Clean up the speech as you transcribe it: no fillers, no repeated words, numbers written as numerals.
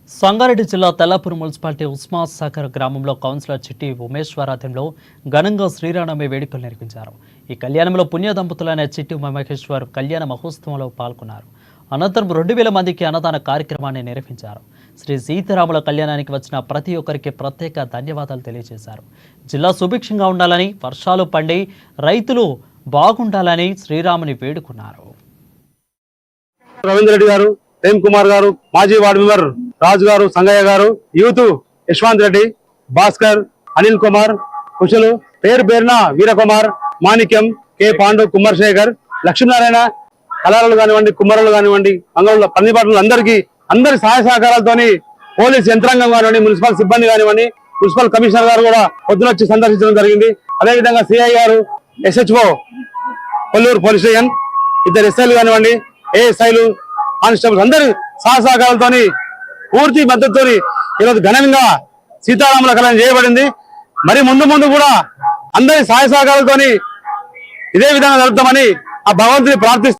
సంగారెడ్డి జిల్లా తెల్లాపూర్ మున్సిపాలిటీ ఉస్మాన్ సాగర్ గ్రామంలో కౌన్సిలర్ చిట్టి ఉమేశ్వర్ ఆధ్వర్యంలో ఘనంగా శ్రీరామనవమి వేడుకలు నిర్వహించారు. ఈ కళ్యాణంలో పుణ్య దంపతులైన చిట్టి ఉమామహేశ్వర్ కళ్యాణ మహోత్సవంలో పాల్గొన్నారు. అనంతరం 2000 మందికి అన్నదాన కార్యక్రమాన్ని నిర్వహించారు. శ్రీ సీతారాముల కళ్యాణానికి వచ్చిన ప్రతి ఒక్కరికి ప్రత్యేక ధన్యవాదాలు తెలియజేశారు. జిల్లా సుభిక్షంగా ఉండాలని, వర్షాలు పండి రైతులు బాగుండాలని శ్రీరాముని వేడుకున్నారు. రవీంద్ర రెడ్డి గారు, ప్రేమ్ కుమార్ గారు, మాజీ వార్డు మెంబర్ రాజు గారు, సంగయ్య గారు, యూత్ యశ్వంత్ రెడ్డి, భాస్కర్, అనిల్ కుమార్, కుశలు, పేరు పేరున వీరకుమార్, మాణిక్యం, కె పాండు, కుమార్ శేఖర్, లక్ష్మీనారాయణ, కళారులు కానివ్వండి, కుమ్మరులు కానివ్వండి, మంగళూరు పన్నిపాటలు అందరి సహాయ సహకారాలతోని పోలీస్ యంత్రాంగం కానివ్వండి, మున్సిపల్ సిబ్బంది కానివ్వండి, మున్సిపల్ కమిషనర్ గారు కూడా పొద్దునొచ్చి సందర్శించడం జరిగింది. అదేవిధంగా సిఐ గారు, SHO కొల్లూరు పోలీస్ స్టేషన్, ఇద్దరు ఎస్ఐలు కానివ్వండి, ASIలు, కానిస్టేబుల్స్ అందరి సహకారాలతో పూర్తి మద్దతుతో ఈరోజు ఘనంగా సీతారాముల కళ్యాణం చేయబడింది. మరి ముందు కూడా అందరి సహాయ సహకారాలతో ఇదే విధంగా జరుపుతామని ఆ భగవంతుని ప్రార్థిస్తూ